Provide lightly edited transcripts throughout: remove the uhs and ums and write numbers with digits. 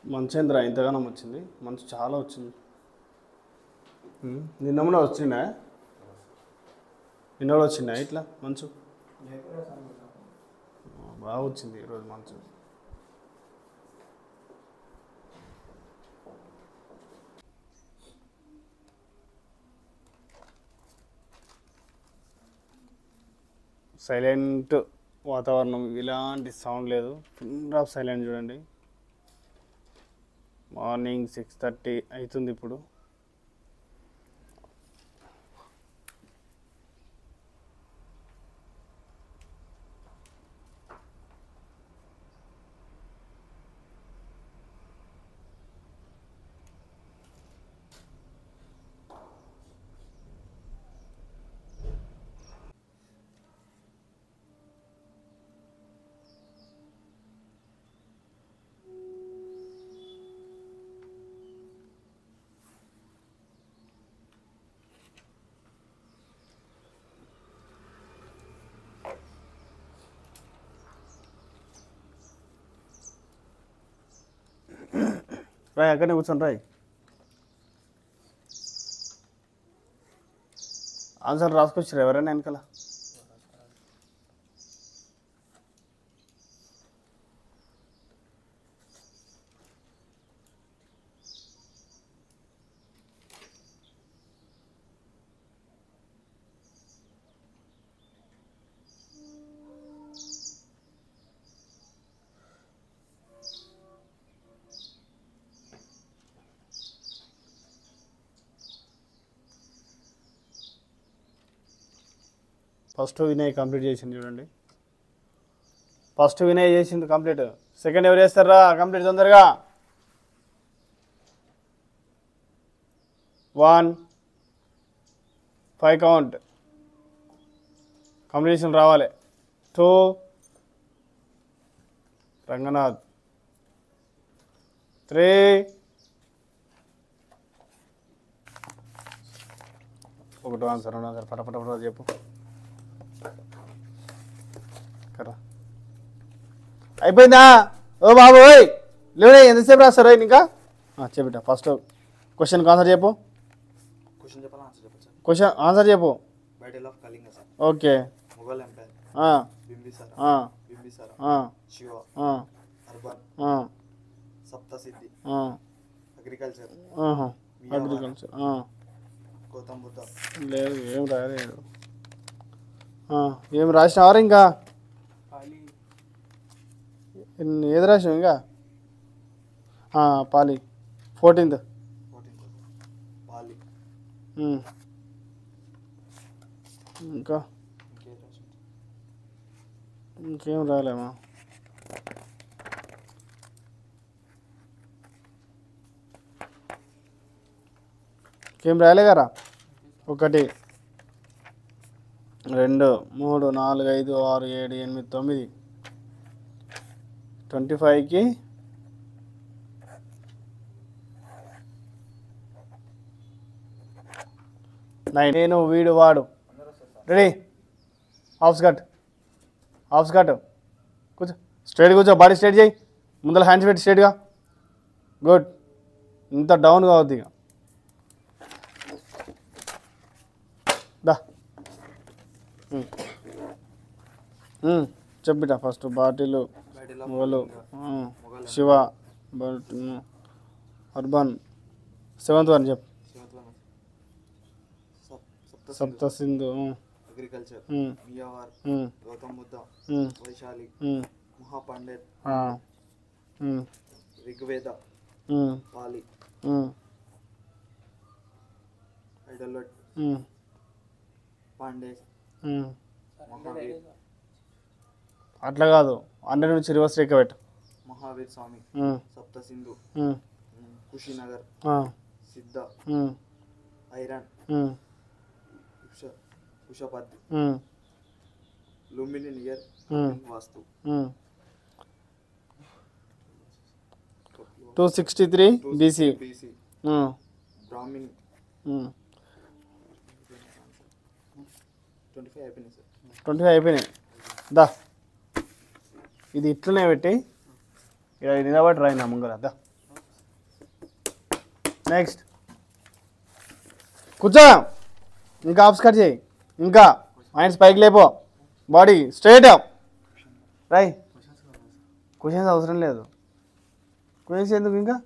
మంచేంద్ర ఇంతగానం వచ్చింది, మంచు చాలా వచ్చింది. నిన్న కూడా వచ్చిందా? నిన్న కూడా వచ్చిందా ఇట్లా మంచు? బాగా వచ్చింది ఈరోజు మంచు. సైలెంట్ వాతావరణం, ఇలాంటి సౌండ్ లేదు, ఫుల్ ఆఫ్ సైలెంట్. చూడండి, మార్నింగ్ 6:30 అవుతుంది ఇప్పుడు. రాయ్, అక్కడనే కూర్చొని రాయ్. ఆన్సర్ రాసుకొచ్చారు ఎవరైనా వెనకాల? ఫస్ట్ వినయ్ కంప్లీట్ చేసింది చూడండి. ఫస్ట్ వినయ్ చేసింది కంప్లీట్. సెకండ్ ఎవరు చేస్తారా కంప్లీట్ తొందరగా? 1 5 కౌంట్ కంప్లీషన్ రావాలి. 2 రంగనాథ్. 3 ఒకటో ఆన్సర్, రెండో ఆన్సర్ పటపట చెప్పు. కరా అయిపోయిందా? ఓ బాబు లేవునే, ఎంతసేపు రాస్తారు ఇంకా? చెప్పిట. ఫస్ట్ క్వశ్చన్కి ఆన్సర్ చెప్పు. క్వశ్చన్ ఆన్సర్ చెప్పు. ఓకే. అగ్రికల్చర్ లేదు, ఏం రాయలేదు. ఏం రాసినావారా ఇంకా? ఏది రాసినావు ఇంకా? పాలి 14th. ఇంకా ఇంకేం రాలేమా? ఇంకేం రాయలే కదా? 1 2 3 4 5 6 7 8 9 25కి 9. నేను వీడు వాడు. రెడీ? హాఫ్ స్కర్ట్ కూర్చో, స్ట్రైట్ కూర్చో, బాడీ స్ట్రైట్ చేయి, ముందర హ్యాండ్స్ పెట్టి స్ట్రైట్గా. గుడ్. ఇంత డౌన్ కావద్దు ఇక. దా చెప్పిట. ఫస్ట్ బాటిల్, మొగలు, శివ, అర్బన్. 7th వన్ చెప్పు. సప్త సింధు, అగ్రికల్చర్, మియావార్, గౌతమ్ బుద్ధ, వైశాలి, మహాపండిత్, ఋగ్వేద, పాలి, ఐడలట్, పాండే, మహావీర్. అట్లా కాదు, 100 నుంచి రివర్స్ రేఖ పెట్టు. మహావీర్ స్వామి, సప్త సింధు, కుషినగర్, సిద్ధ, ఐరన్, కుషపద్ది, లుంబిని నియర్, వాస్తు. 263 BC. బ్రాహ్మిన్. 25 అయిపోయినాయి. దా ఇది ఇట్లనే పెట్టి ఇలా నిలబడి రాయినా ముంగల. దా నెక్స్ట్ కూర్చో, ఇంకా ఆఫ్స్ కట్ చేయి, ఇంకా మైండ్స్ పైకి లేపో, బాడీ స్ట్రైట్ రై. క్వశ్చన్స్ అవసరం లేదు, క్వశ్చన్స్ ఎందుకు ఇంకా.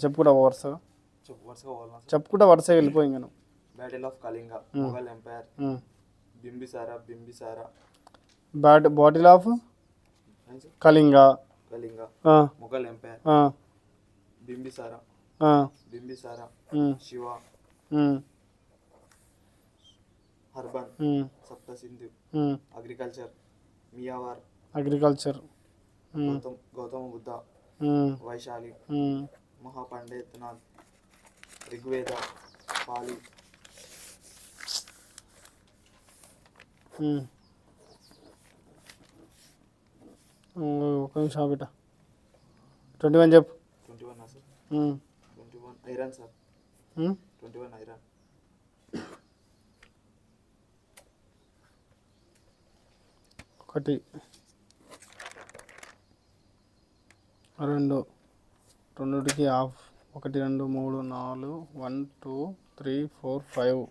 చెప్పుకుంటా వరుసగా, చెప్పుకుంటా వరుసగా వెళ్ళిపోయి ఇంకా. Battle of Kalinga, Mughal empire, Bimbisara, battle of Kalinga, Mughal empire, Bimbisara, Shiva, urban, Sapta Sindhu, agriculture, Mewar, Gautama Buddha, Vaishali, మహాపండితనాథ్, ఋగ్వేద, పాలి. ఒక నిమిషం బిడ్డ. 21 చెప్పు. 21 సార్. 21 iron sir. 21 ఐరన్. ఒకటి, రెండుకి హాఫ్, 1 2 3 4 1 2 3 4 5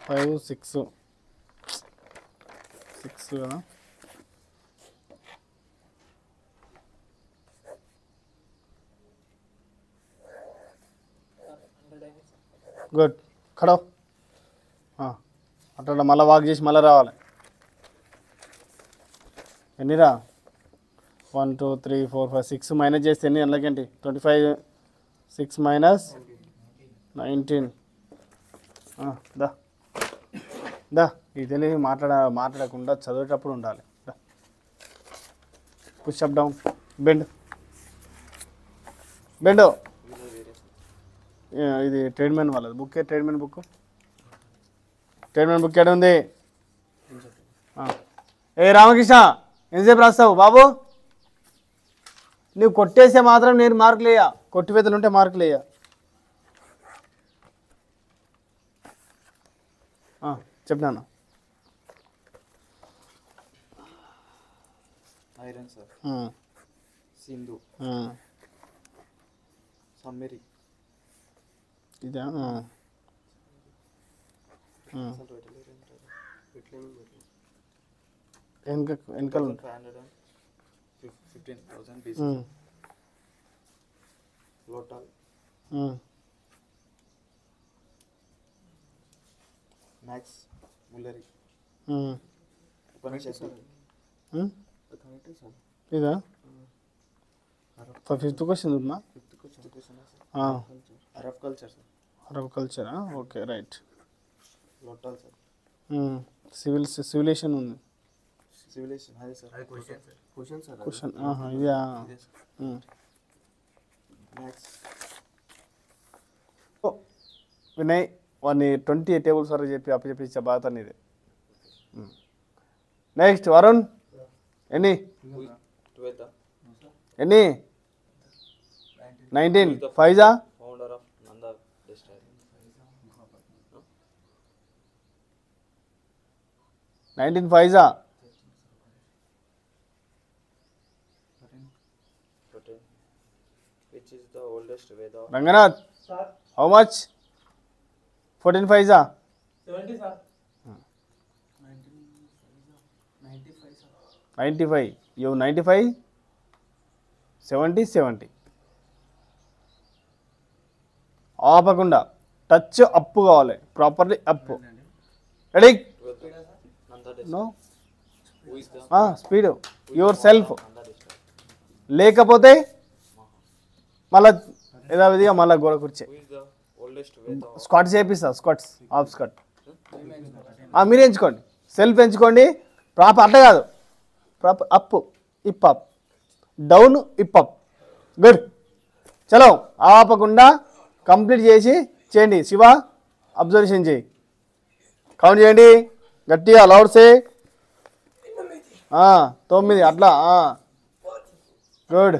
5 6 కదా. గుడ్, ఖడో అట్లా మళ్ళీ వాక్ చేసి మళ్ళీ రావాలి. ఎన్నిరా? 1 2 3 4 5 6 మైనస్ చేస్తే ఎన్ని అందులోకేంటి? 25. 6 మైనస్ 19. దా ఇది తెలియదు, మాట్లాడకుండా చదివేటప్పుడు ఉండాలి. Push up down, bend. ఇది ట్రేడ్మెన్ వాళ్ళది బుక్. ట్రేడ్మెన్ బుక్ ఎక్కడ ఉంది? ఏ రామకృష్ణ, ఎంతసేపు రాస్తావు బాబు? నువ్వు కొట్టేస్తే మాత్రం నేను మార్కులు వేయ, కొట్టివేతలు ఉంటే మార్కులు వేయ. చెప్పినాను. Iron sir. సింధు, సమ్మెరి, ఇదా వెనకాల 15,000 BC. లోటల్, మ్యాక్స్ ముల్లరి, ఇదా ఫిఫ్త్ క్వశ్చన్ ఉన్నా. Arab culture sir. అరబ్ కల్చరా? Okay right. Lothal sir. Civilisation ఉంది. సివిలేషన్ అదే సార్. క్వశ్చన్ ఇదా. మ్యాక్స్. వినయ్ వాడిని 20 టేబుల్స్ వరకు చెప్పి అప్పచెప్పించే బాధ నీది. నెక్స్ట్ వరుణ్, ఎన్ని? 19. Faiza, founder of Nanda district. 19 Faiza. Which is the oldest Veda? Ranganath, how much? 14 Faiza. 70 sir. 95. You 95, 70. ఆపకుండా టచ్ అప్ కావాలి, ప్రాపర్లీ అప్. రెడీ? No speed yourself. లేకపోతే మళ్ళా యథావిధిగా మళ్ళీ గోడ కూర్చే స్క్వాట్స్ చేపిస్తా. స్క్వాట్స్, హాఫ్ స్క్వాట్ మీరు ఎంచుకోండి, సెల్ఫ్ ఎంచుకోండి. ప్రాపర్ అట్ట కాదు, proper up, hip up, down, hip up. Good, చలో ఆపకుండా కంప్లీట్ చేయండి. శివ అబ్జర్వేషన్ చేయి, కౌంట్ చేయండి గట్టిగా, లౌడ్ సే. 9 అట్లా. గుడ్.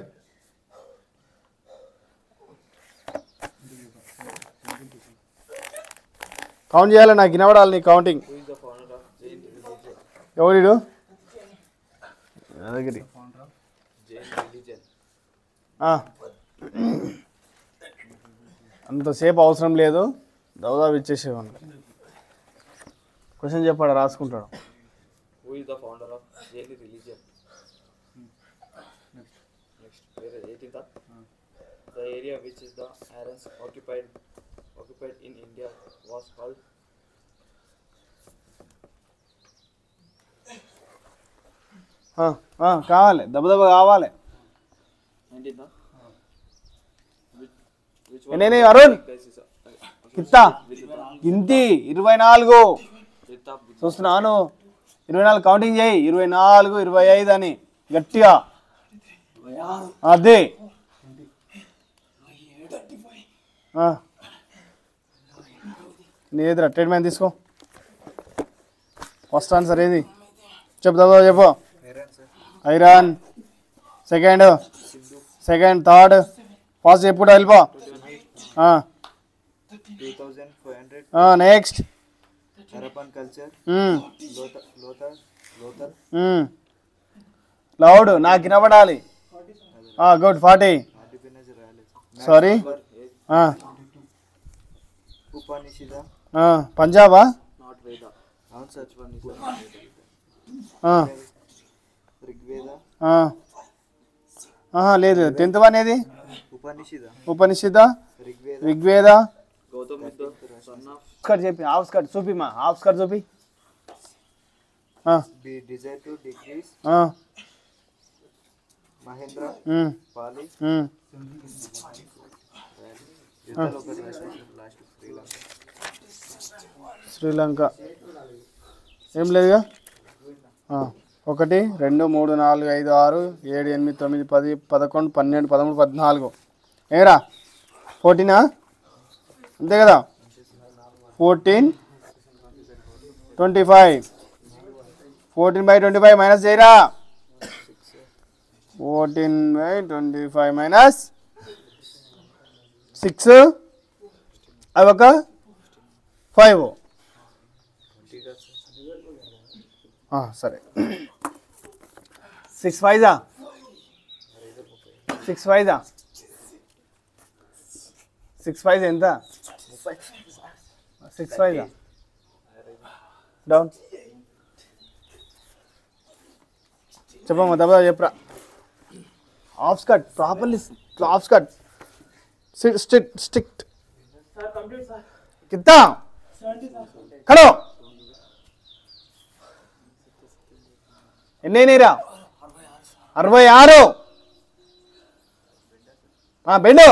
కౌంట్ చేయాలి, నాకు వినబడాలి నీ counting. Who is the founder of Jain religion? ఎవడు యాదగిరి. Jain religion. అంతసేపు అవసరం లేదు, దాదాపు ఇచ్చేసేవాళ్ళు. క్వశ్చన్ చెప్పాడు, రాసుకుంటాడు. Who is the founder of Jain religion? Next. 18th. The area which is the Aryans occupied in India was called. కావాలి, దెబ్బ కావాలి. 19th. Which నేనే Arun place is కిత్తా ఇంతి 24 with the చూస్తున్నాను. 24 కౌంటింగ్ చేయి, 24, 25 అని గట్టిగా. అదే నీదిరా ట్రీట్మెంట్ తీసుకో. ఫస్ట్ ఆన్సర్ ఏది చెప్తా చెప్పు. ఐరన్. సెకండ్, థర్డ్, ఫస్ట్ ఎప్పుడు వెళ్ళిపో. 2500. Next. Harappan culture. Lothal. Loud నాకు వినపడాలి. గుడ్. 40. సారీ. Upanishada. పంజాబా? Not Veda. Answer one is Rigveda. లేదు. 10th వన్ ఏది? ఉపనిషద, Rigveda. Gautam Buddha, son of. స్కట్ చెప్పి, హాఫ్ స్కట్ చూపి, మా హాఫ్ స్కట్ చూపి. Be desire to decrease. Mahendra. Pali. Sri Lanka. ఏం లేదుగా. 1, 2, 3, 4, 5, 6, 7, 8, 9, 10, 11, 12, 13, 14. ఏరా 14? అంతే కదా. 14, 25. 14/25 మైనస్ చేయరా. 14/25 మైనస్ 6, అవి ఒక 5. సరే. 6 5 ఎంత? 6 5 డౌన్. చెప్పమ్మా, దెబ్బ చెప్పరా. Half squat properly, half squat strict కిత్తా ఖడో. ఎన్నైనా 66. బెండు.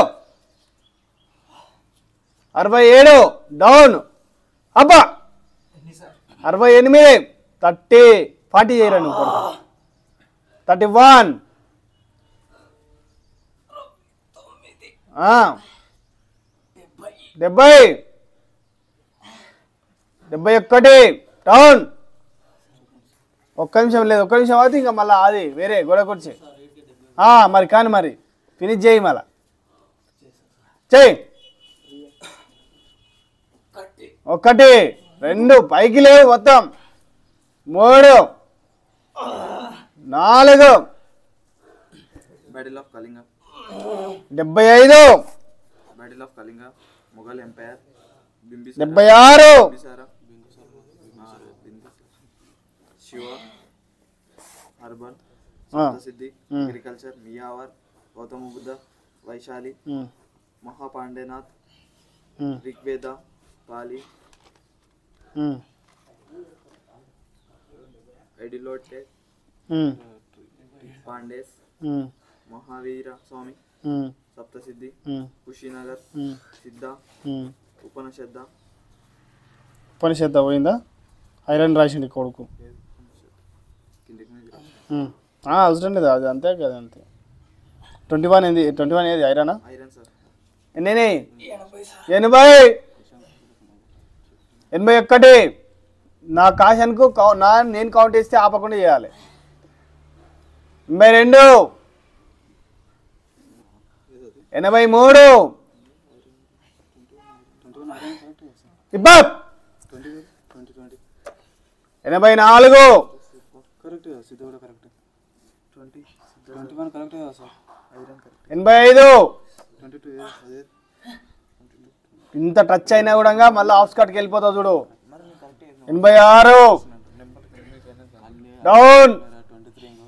67 డౌన్. అబ్బా 68. 30. 40 చేయరా నువ్వు. 31. 70. 71 డౌన్. ఒక్క నిమిషం లేదు, ఒక్క నిమిషం అవుతుంది. ఇంకా మళ్ళీ అది వేరే గొడవ కూర్చి. మరి కానీ మరి ఫినిష్ చేయి, మళ్ళా చెయ్యి. 1, 2 పైకి లేవు మొత్తం. 3, 4. Battle of Kalinga. 75. Battle of Kalinga. Mughal Empire. 76. Bimbisara. Shiva. Urban. Siddhi. Agriculture. Miyawar. Gautama Buddha. Vaishali. Mahapandanath. Rigveda. Pali. Edilote. Pandes. Mahavira Swami. Saptasiddhi. Kushinagar. Siddha. ఉపనిషత్తు పోయిందా? ఐరన్ రాసిండి కొడుకు. అవసరం లేదు, అది అంతే కదా. అంతే. 21 ఏంది? 21 ఏది? ఐరనా? ఎన్నేనే? 80. 81. నా కాషన్కు నేను కౌంట్ చేస్తే ఆపకుండా చేయాలి. 82. 83. 84 కరెక్ట్ కదా సిద్ధ కూడా కరెక్ట్ 21 కరెక్ట్ కదా సార్ 85 22 అదే ఇంత టచ్ అయినా కూడా మళ్ళీ ఆఫ్ స్కాట్కి వెళ్ళిపోతావు చూడు 86 డౌన్ 23 ఇంకో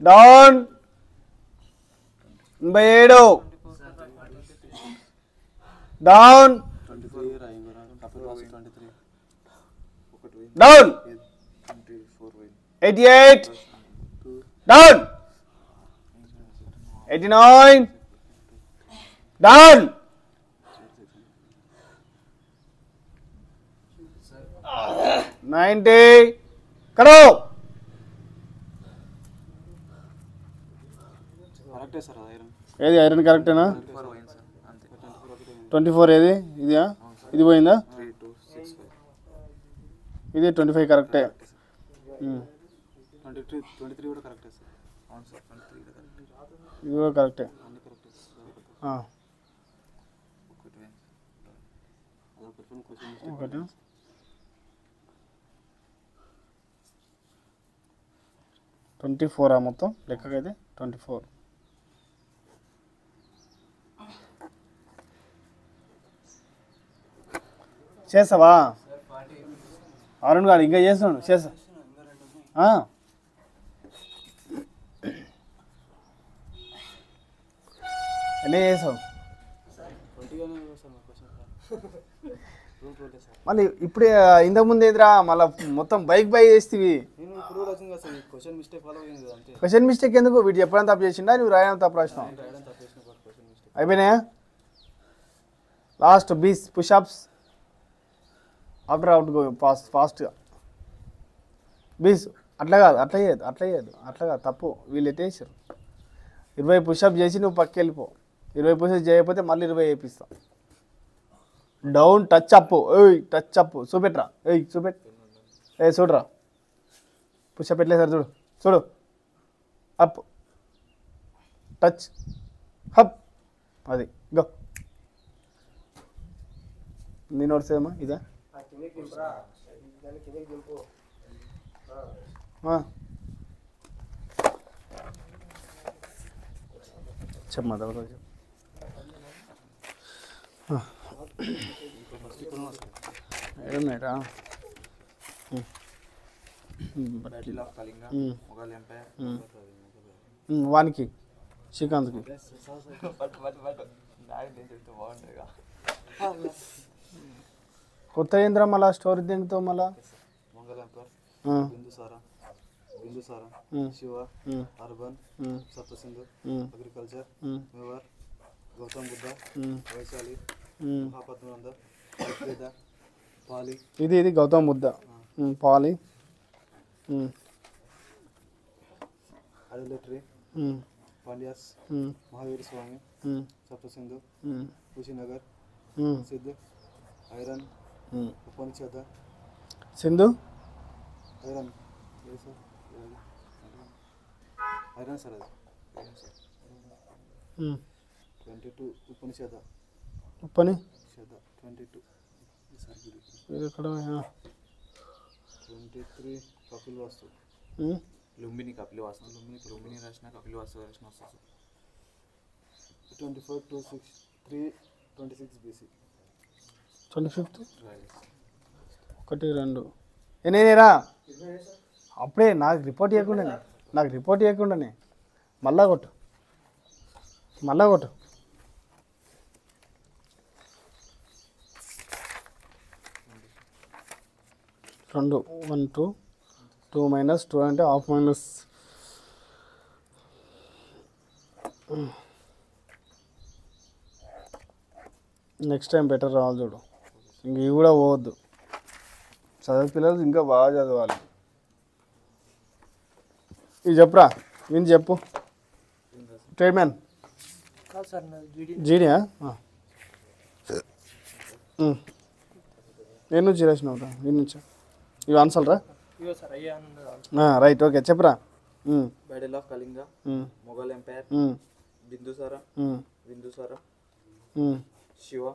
డౌన్ 87 డౌన్ 23 రా ఇంకో కపిల్ వాసు 23 ఒకటి డౌన్ 24 88 డౌన్ 89 డౌన్ 90 కడో కరెక్టే సార్ ఐరన్ ఏది ఐరన్ కరెక్టేనా 24 పోయింది సార్ అంతే 24 ఒకటి 24 ఏది ఇదా ఇది పోయిందా 3 2 6 ఇది 25 కరెక్టే 23 కూడా కరెక్టే సార్ అవును సార్ 23 కూడా కరెక్ట్ ఇది కూడా కరెక్టే అన్ని కరెక్టే సార్ ఒకటి అదొక క్వశ్చన్ ఒకటి 24 మొత్తం లెక్కకైతే 24 చేస్తావా అరుణ్ గారు ఇంకా చేస్తున్నాడు చేస్తా ఎన్ని చేసావు 20 గానే సార్ మా క్వశ్చన్ రూల్ రూల్ సార్ మళ్ళీ ఇప్పుడే ఇంతకుముందు ఎదురా మళ్ళీ మొత్తం బైక్ చేస్తేవి నేను ఇప్పుడు కూడా వచ్చింది కదా సార్ క్వశ్చన్ మిస్టేక్ ఫాలో అయింది కదా అంతే క్వశ్చన్ మిస్టేక్ ఎందుకు వీడు చెప్పడం తప్పు చేసిండా నువ్వు రాయడం తప్పు రాసినావు రాయడం తప్పేసిన క్వశ్చన్ మిస్టేక్ అయిపోయినాయా last 20 push-ups after out go ఫాస్ట్గా 20 అట్లా కాదు అట్లా కాదు తప్పు వీళ్ళు ఎట్టేసారు 20 పుషప్ చేసి నువ్వు పక్కకి వెళ్ళిపో 20 పుషప్ చేయకపోతే మళ్ళీ 20 వేపిస్తా down touch up touch up చూపెట్రా చూపెట్ చూడరా పుషప్ ఎట్లేసారు చూడు అప్ టచ్ హప్ అది గో నీ నోట్స్ ఏమా ఇదా చెప్పమా తర్వాత ఏడున్నాయిరా battle of Kalinga Mughal empire వానికి శ్రీకాంత్కి కొత్త ఏంద్రా మళ్ళా స్టోరీ దేనితో మళ్ళా Mughal empire Bindusara Shiva urban Saptasindhu agriculture Mewar Gautam Buddha Vaishali Mahapadmananda Rigveda Pali ఇది గౌతమ్ బుద్ధ పాలి అడలటరీ పాండ్యాస్ మహావీర స్వామి సప్తసింధు కుషినగర్ సిద్ధ్ iron Upanishada Sindhu iron iron sir అది 22 ఉపనిషద ఉప్పని 22 ఇక్కడ 23 కపిల్ వాస్తు లుంబిని కపిల్ వాస్తు లుంబిని రాసిన కపిల్ వాస్తు రాసిన వస్తుంది 24 to 6 3 26 BC 25th 1 2 ఎన్నేరా అప్పుడే నాకు రిపోర్ట్ ఇవ్వకుండానే మళ్ళా కొట్టు 2 1 2 2 minus 2 అంటే half minus next time better రావాలి చూడు ఇంక ఇవి కూడా పోవద్దు చదివే పిల్లలు ఇంకా బాగా చదవాలి ఇది చెప్పురా విని చెప్పు ట్రేడ్ మ్యాన్ జీడియా ఏ నుంచి రాసినావురా ఈ నుంచా ఇవి ఆన్సర్ రా రైట్ ఓకే చెప్పురా battle of Kalinga Mughal empire Bindusara Shiva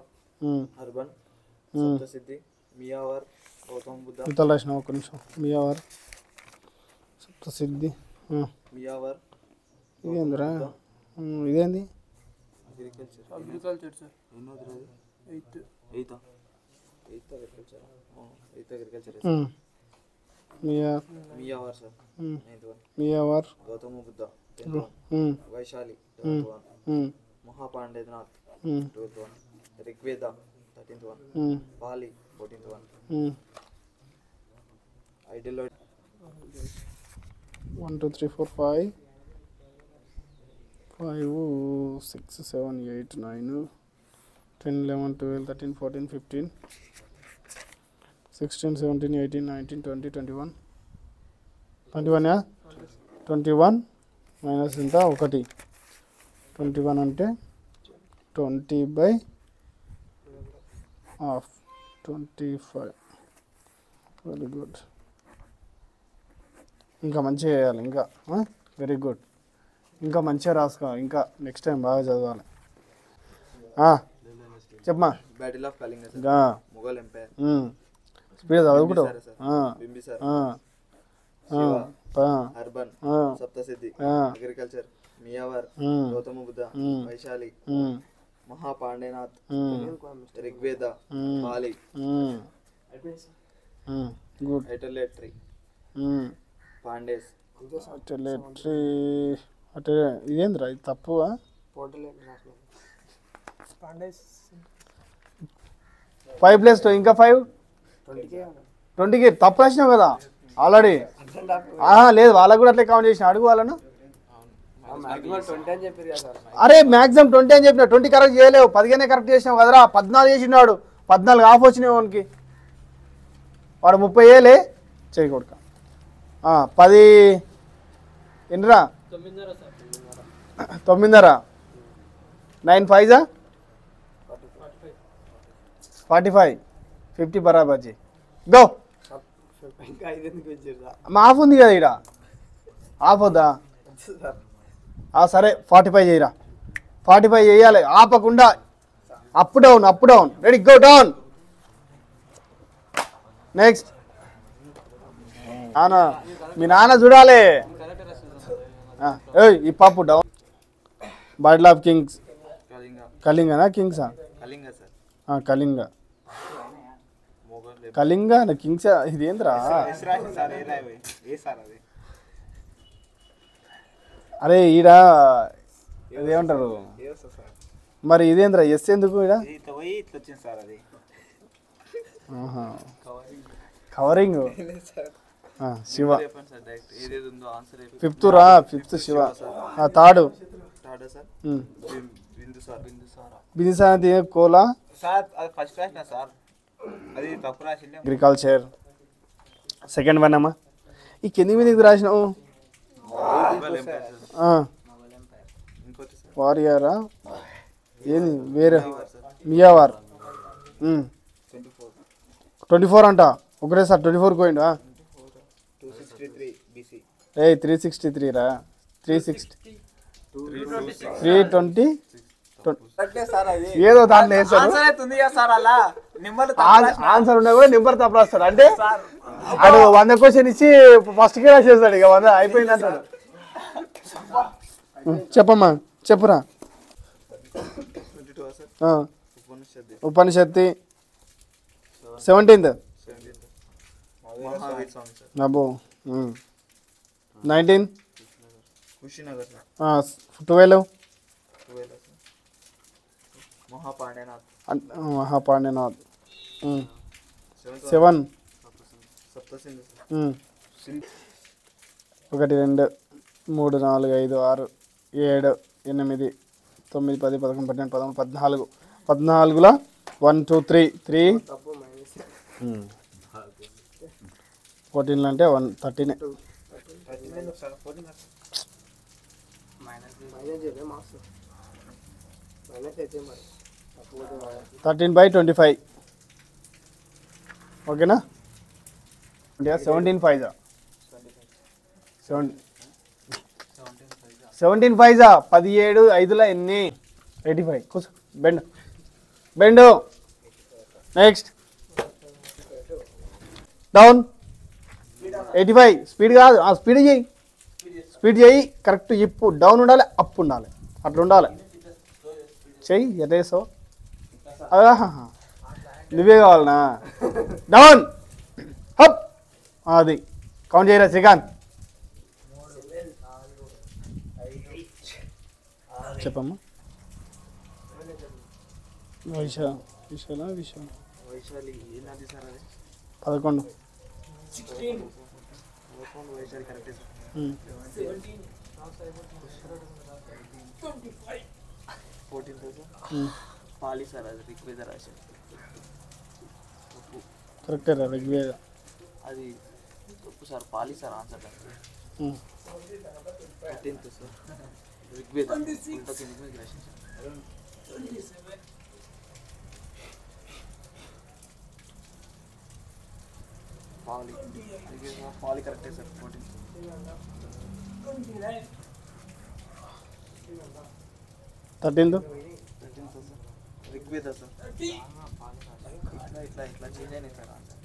urban సప్తసిద్ధి మియావార్ గౌతమ బుద్ధ ఇతలు రాసిన ఒక్క నిమిషం మియావార్ సప్తసిద్ధి మియావర్ ఇదేందిరా ఇదేంది అగ్రికల్చర్ సార్ ఎన్నోది eighth eighth agriculture Mewar sir ninth one Mewar Gautama Buddha 10th one Vaishali 11th one మహాపాండేనాథ్ 12th one Rigveda 13th one Pali 14th one ideal 1 2 3 4 5 5 6 7 8 9 10 11 12 13 14 15 16 17 18 19 20 21 21 21 minus ఎంత ఒకటి 21 అంటే 20 బై హాఫ్ 25 వెరీ గుడ్ ఇంకా మంచిగా చేయాలి ఇంకా వెరీ గుడ్ ఇంకా మంచిగా రాసుకో ఇంకా నెక్స్ట్ టైం బాగా చదవాలి చెప్పమా బ్యాటిల్ ఆఫ్ కళింగ సార్ ఇంకా ముఘల్ ఎంపైర్ స్పీడ్ చదువుకుంటావు బింబిసార్ శివ అర్బన్ సప్తసిద్ధి అగ్రికల్చర్ మియావర్ గౌతమ బుద్ధ వైశాలి మహాపాండేనాథ్ ఋగ్వేద పాలి గుడ్ ఐటలేటరీ పాండేస్ అటెలెటరీ అటే ఇదేంద్రా ఇది తప్పు ఫైవ్ ప్లస్ టూ ఇంకా 5 20కి తప్పు రాసినావు కదా ఆల్రెడీ లేదు వాళ్ళకు కూడా అట్లే కౌంట్ చేసిన అడుగు వాళ్ళను అరే మ్యాక్సిమం 20 అని చెప్పిన 20 కరెక్ట్ చేయలేవు 15 కరెక్ట్ చేసినావు కదరా 14 చేసినాడు 14 ఆఫ్ వచ్చినాయి వానికి వాడు 30 వేయలే చేయకూడక 10 ఎన్నిరా 9:30 9 5 45 50 బరాబర్ జీ గో ఆఫ్ ఉంది కదా ఇక్కడ ఆఫ్ వద్దా సరే 45 చేయరా 45 చేయాలి ఆపకుండా up down ready go down next మీ నాన్న చూడాలి ఈ పాపు డౌన్ బాటిల్ ఆఫ్ కింగ్స్ కళింగనా కింగ్సా కళింగ సార్ కళింగ కళింగ కింగ్స్ ఇది ఏంద్రా అరే ఈడ ఇదేమంటారు మరి ఇదేంద్రా ఎస్ ఎందుకు ఈడ covering Shiva fifth Shiva third Bindusara కోలా అగ్రికల్చర్ సెకండ్ వన్ అమ్మా ఈ కింది మీద రాసినావు వారియరా ఏంది వేరే మియావార్ 24 అంట ఒకటేసారి 24 పోయిండు 363 రా 360 320 ఏదో దాంట్లో వేస్తాడు ఆన్సర్ ఉన్నా కూడా నెంబర్ తప్పు రాస్తాడు అంటే వాడు 100 క్వశ్చన్ ఇచ్చి ఫస్ట్కే రాసేస్తాడు ఇక 100 అయిపోయింది అంటాడు చెప్పమ్మా చెప్పురా ఉపనిషత్తి 17th అబ్బో 19 12 మహాపాండేనాథ్ 7 1 2 3 4 5 6 7 8 9 10 11 12 13 14 1 2 3 14 అంటే 13 13/25 ఓకేనా 17 5 17 5 17 5 ఎన్ని 85 కూర్చో బెండ్ నెక్స్ట్ డౌన్ 85 స్పీడ్ కాదు స్పీడ్ చేయి స్పీడ్ చేయి కరెక్ట్ ఇప్పు డౌన్ ఉండాలి అప్ ఉండాలి అట్లా ఉండాలి చెయ్యి ఎరేసో నువ్వే కావాలనా డౌన్ హప్ అది కౌంట్ చేయరా శ్రీకాంత్ చెప్పమ్మా విశాల వైశాలి ఏంటంటే సార్ అది 11 వైశాలి కరెక్టే సార్ 14 సార్ పాలి సార్ అది రిక్వేద రాశారు కరెక్టే రా రిగ్వేద అది తప్పు సార్ పాలి sir answer 13th sir Rigveda ఉల్టా కిందకి రాశారు సార్ పాలి పాలి కరెక్టే sir 14th thirteenth sir Rigveda sir ఇట్లా ఇట్లా చేంజ్ అయినాయి sir answer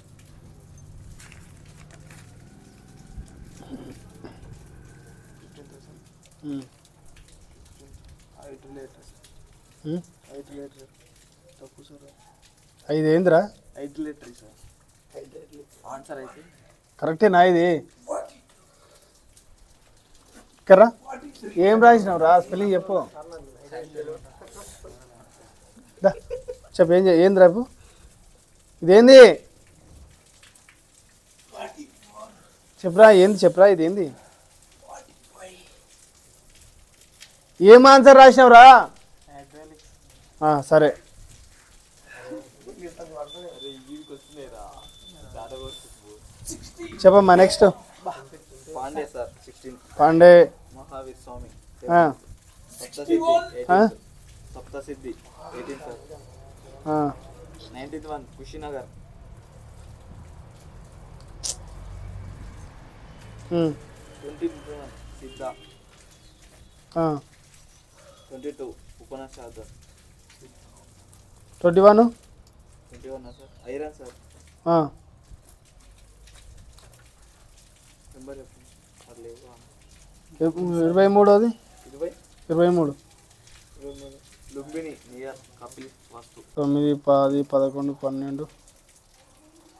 15th sir 8 litre sir 8 litre తప్పు సార్ 5 ఏందిరా 8 లీటర్ సార్ ఆన్సర్ అయితే కరెక్టేనా ఇది కర్రా ఏం రాసినావు రా స్పెల్లింగ్ చెప్పు చెప్పు ఏంది రేపు ఇదేంది చెప్పురా ఏంది చెప్పురా ఇదేంది ఏం ఆన్సర్ రాసినావురా సరే చెప్పమ్మా నెక్స్ట్ పాండే సార్ 16 పాండే మహావీర్ స్వామి ఆ, సప్తసిద్ధి 18 సార్ ఆ, 19th వన్ కుషినగర్ ఉమ్, 20th వన్ సిద్ధ ఆ, 22 ఉపనిషాద్ 21 21 సార్ ఐరన్ సార్ ఆ, నెంబర్ చెప్పండి సార్ లేవు 23 20 23 లుంబిని నియర్ కపిల్ వాస్తు 9 10 11 12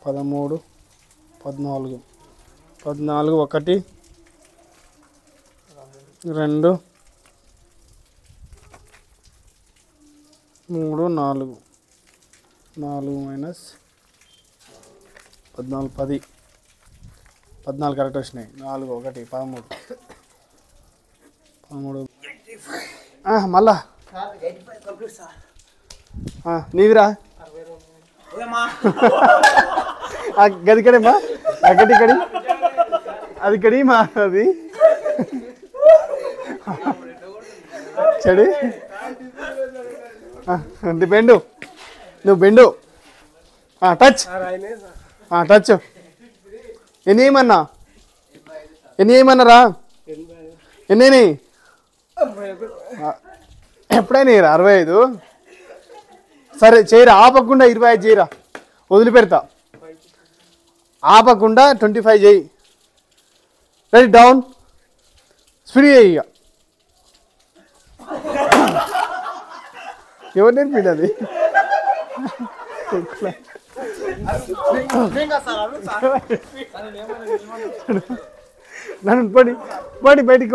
13 14 14 1 2 3 4 4 మైనస్ 14 10 14 కరెక్ట్ వచ్చినాయి 4 1 13 మళ్ళా నీవిరా గది కడేమా గడి కడి అది కడి మా అది చెడి అది బెండు నువ్వు బెండు టచ్ టచ్ ఎన్ని ఏమన్నా ఎన్ని ఎప్పుడైనా 65 సరే చేయరా ఆపకుండా 25 చేయరా వదిలిపెడతా ఆపకుండా 25 చేయి రెడీ డౌన్ స్పీడ్ చేయి ఇక ఎవరు నేర్పిండి అది నన్ను పడి బయటికి